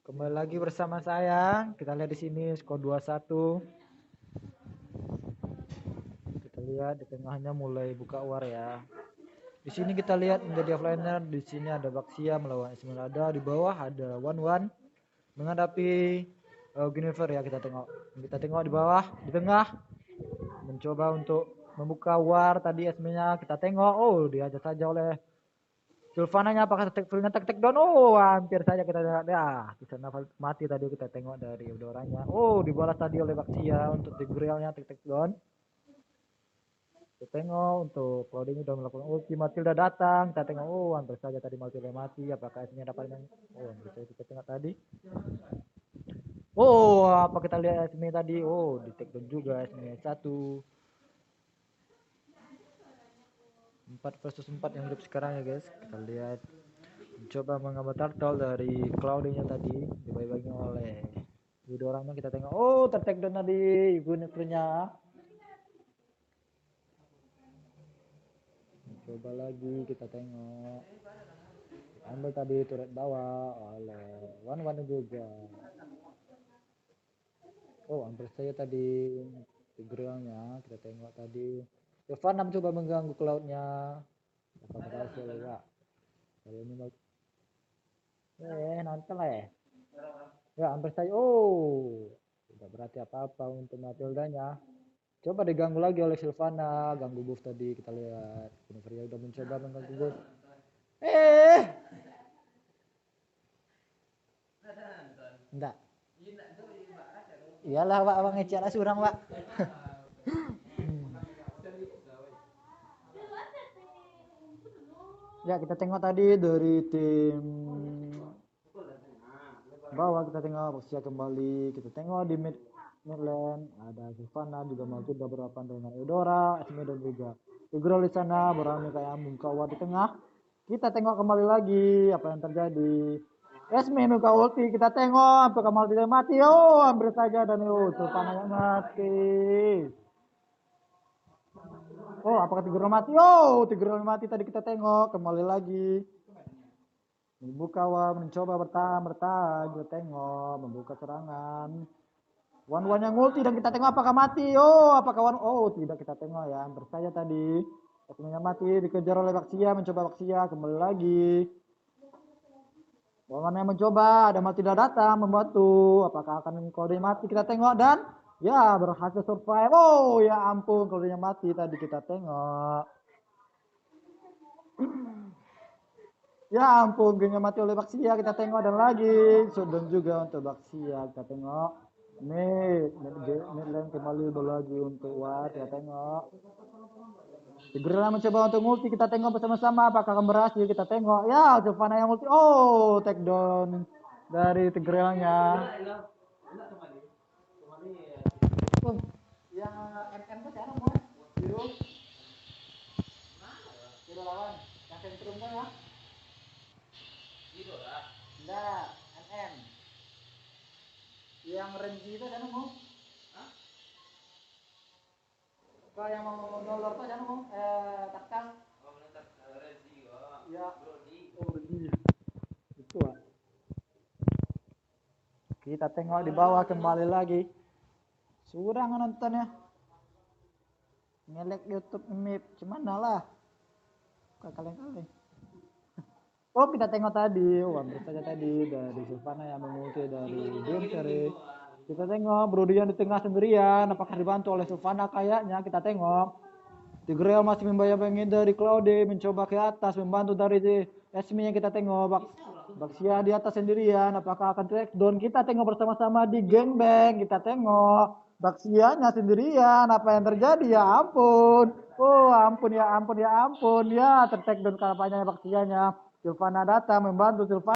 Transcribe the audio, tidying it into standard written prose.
Kembali lagi bersama saya. Kita lihat di sini skor 2-1. Kita lihat di tengahnya mulai buka war ya. Di sini kita lihat menjadi offliner. Di sini ada Baxia melawan Esmeralda. Di bawah ada Wan menghadapi Guinevere ya. Kita tengok di bawah, di tengah mencoba untuk membuka war tadi Esmenya. Kita tengok, oh diajar saja oleh Sylvana-nya, apakah take down? Oh, hampir saja kita lihat ya. Di sana mati tadi kita tengok dari Eudoranya. Oh, dibalas tadi oleh Baxia untuk Tigrealnya take down. Kita tengok untuk Claudine sudah melakukan ulti, Matilda datang. Kita tengok, oh hampir saja tadi Matilda mati. Apakah Esmenya dapat yang bisa kita tengok tadi. Oh, apa kita lihat Esme tadi? Oh, di take down juga Esme 1. 4 versus 4 yang hidup sekarang ya guys. Kita lihat mencoba mengambil turtle dari Claudine tadi dibagi-bagi oleh dua orangnya. Kita tengok, oh tertek down tadi Guinevere-nya. Coba lagi kita tengok, ambil tadi turret bawah oleh Wan juga. Oh hampir saya tadi Tigrealnya. Kita tengok tadi Sylvana mencoba mengganggu Cloud-nya. Apakah berhasil ya? Kalau ini nonton lah ya. Ya hampir saja. Oh tidak berarti apa-apa untuk Matildanya. Coba diganggu lagi oleh Sylvana. Ganggu buff tadi. Kita lihat Guinevere udah mencoba mengganggu buff. Enggak. Iyalah pak, abang ngecek lah surang pak. Ya kita tengok tadi dari tim bawah, kita tengok Baxia kembali. Kita tengok di midlane ada Sylvana juga maju beberapa dengan Eudora, Esme dan juga Tigreal di sana berani kayak Mungkawa di tengah. Kita tengok kembali lagi apa yang terjadi. Esme buka ulti, kita tengok apakah mau tidak mati. Oh hampir saja dan Sylvana yang mati. Oh apakah Tigreal mati? Oh Tigreal mati tadi. Kita tengok kembali lagi. Membuka mencoba bertahan, kita tengok membuka serangan. Wan yang ulti dan kita tengok apakah mati. Oh apakah tidak, kita tengok ya hampir saja tadi Esmenya mati, dikejar oleh Baxia, mencoba Baxia kembali lagi. Wan yang mencoba, ada mati tidak datang membantu. Apakah akan kode mati? Kita tengok dan ya berhasil survive. Oh ya ampun, kodenya mati tadi. Kita tengok. Ya ampun, gengnya mati oleh Baxia. Kita tengok dan lagi Sudon juga untuk Baxia. Kita tengok midlane kembali lagi untuk Watt. Kita tengok Tigreal mencoba untuk multi. Kita tengok bersama-sama apakah akan berhasil. Kita tengok ya Sylvana yang multi. Oh take down dari Tigrealnya. Yang MM tuh siapa mau biru lawan yang sentrum kan ya. Enggak, MM. Yang Renji itu sana mau? Hah? Kau yang mau dollar tuh sana mau? Taktal. Oh, Renji kok. Ya. Brody. Oh, Renji. Itu ah. Kita tengok di bawah kembali lagi. Sudah nonton ya. Ngelek YouTube MIP, cuman lah. Kaleng-kaleng. Oh kita tengok tadi, hampir saja tadi dari Sylvana yang mengulti dari Guinevere. Kita tengok Brody yang di tengah sendirian, apakah dibantu oleh Sylvana kayaknya. Kita tengok Tigreal masih membayang-bayangin dari Claude, mencoba ke atas membantu dari Esme yang kita tengok. Baxia di atas sendirian, apakah akan track down? Kita tengok bersama-sama di gangbang. Kita tengok Baxianya sendirian, apa yang terjadi ya ampun. Oh ampun ya, tertek down kalapanya Baxianya. Sylvana datang membantu Sylvana.